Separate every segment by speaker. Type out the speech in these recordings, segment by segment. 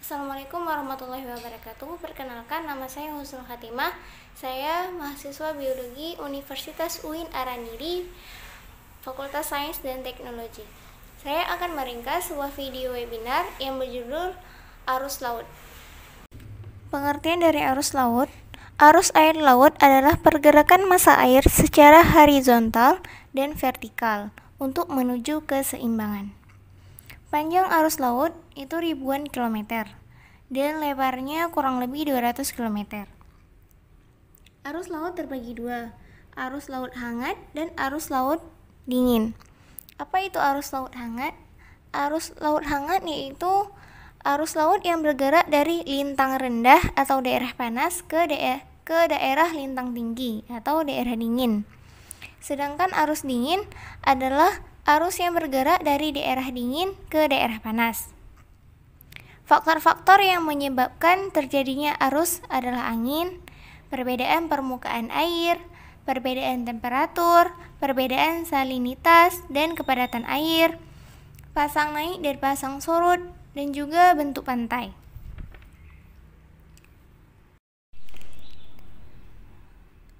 Speaker 1: Assalamualaikum warahmatullahi wabarakatuh. Perkenalkan, nama saya Husnul Khatimah. Saya mahasiswa biologi Universitas UIN Araniri, Fakultas Sains dan Teknologi. Saya akan meringkas sebuah video webinar yang berjudul Arus Laut. Pengertian dari arus laut. Arus air laut adalah pergerakan massa air secara horizontal dan vertikal untuk menuju keseimbangan. Panjang arus laut itu ribuan kilometer dan lebarnya kurang lebih 200 km. Arus laut terbagi dua, arus laut hangat dan arus laut dingin. Apa itu arus laut hangat? Arus laut hangat yaitu arus laut yang bergerak dari lintang rendah atau daerah panas ke daerah lintang tinggi atau daerah dingin. Sedangkan arus dingin adalah arus yang bergerak dari daerah dingin ke daerah panas. Faktor-faktor yang menyebabkan terjadinya arus adalah angin, perbedaan permukaan air, perbedaan temperatur, perbedaan salinitas dan kepadatan air, pasang naik dan pasang surut, dan juga bentuk pantai.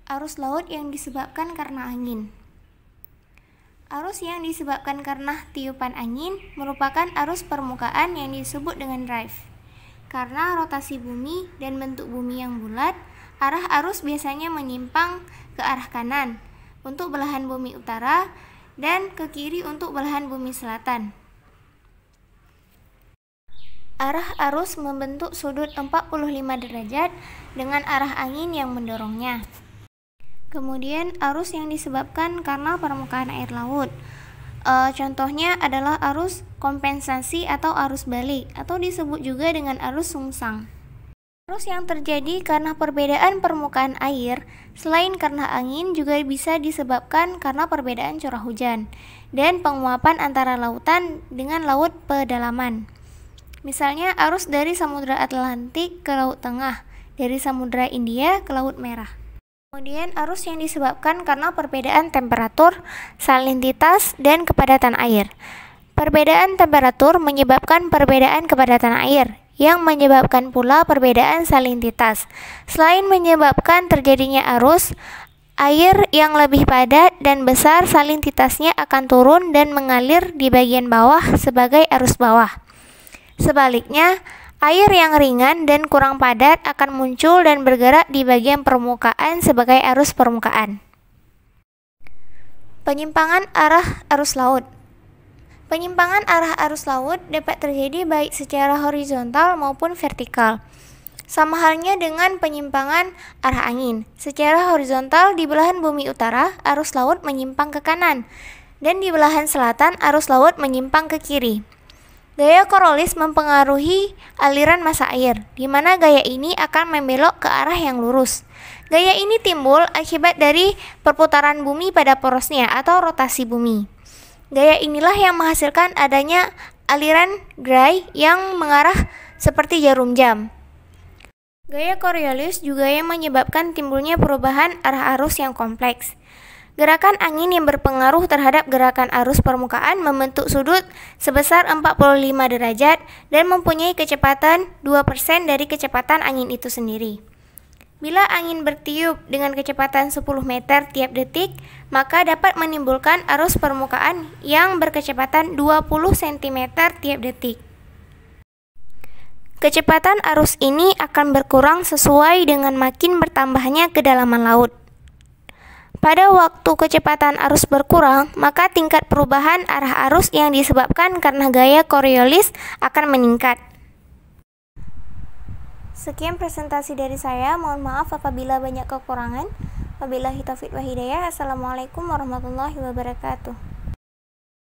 Speaker 1: Arus laut yang disebabkan karena angin. Arus yang disebabkan karena tiupan angin merupakan arus permukaan yang disebut dengan drive. Karena rotasi bumi dan bentuk bumi yang bulat, arah arus biasanya menyimpang ke arah kanan untuk belahan bumi utara dan ke kiri untuk belahan bumi selatan. Arah arus membentuk sudut 45 derajat dengan arah angin yang mendorongnya. Kemudian arus yang disebabkan karena permukaan air laut. Contohnya adalah arus kompensasi atau arus balik atau disebut juga dengan arus sungsang. Arus yang terjadi karena perbedaan permukaan air selain karena angin juga bisa disebabkan karena perbedaan curah hujan dan penguapan antara lautan dengan laut pedalaman. Misalnya arus dari Samudra Atlantik ke Laut Tengah, dari Samudra India ke Laut Merah. Kemudian arus yang disebabkan karena perbedaan temperatur, salinitas, dan kepadatan air. Perbedaan temperatur menyebabkan perbedaan kepadatan air, yang menyebabkan pula perbedaan salinitas. Selain menyebabkan terjadinya arus, air yang lebih padat dan besar salinitasnya akan turun dan mengalir di bagian bawah sebagai arus bawah. Sebaliknya, air yang ringan dan kurang padat akan muncul dan bergerak di bagian permukaan sebagai arus permukaan. Penyimpangan arah arus laut. Penyimpangan arah arus laut dapat terjadi baik secara horizontal maupun vertikal. Sama halnya dengan penyimpangan arah angin. Secara horizontal di belahan bumi utara, arus laut menyimpang ke kanan, dan di belahan selatan arus laut menyimpang ke kiri. Gaya Coriolis mempengaruhi aliran massa air, di mana gaya ini akan membelok ke arah yang lurus. Gaya ini timbul akibat dari perputaran bumi pada porosnya atau rotasi bumi. Gaya inilah yang menghasilkan adanya aliran gray yang mengarah seperti jarum jam. Gaya Coriolis juga yang menyebabkan timbulnya perubahan arah arus yang kompleks. Gerakan angin yang berpengaruh terhadap gerakan arus permukaan membentuk sudut sebesar 45 derajat dan mempunyai kecepatan 2% dari kecepatan angin itu sendiri. Bila angin bertiup dengan kecepatan 10 meter tiap detik, maka dapat menimbulkan arus permukaan yang berkecepatan 20 cm tiap detik. Kecepatan arus ini akan berkurang sesuai dengan makin bertambahnya kedalaman laut. Pada waktu kecepatan arus berkurang, maka tingkat perubahan arah arus yang disebabkan karena gaya Coriolis akan meningkat. Sekian presentasi dari saya, mohon maaf apabila banyak kekurangan. Wabillahi taufiq wa hidayah. Assalamualaikum warahmatullahi wabarakatuh.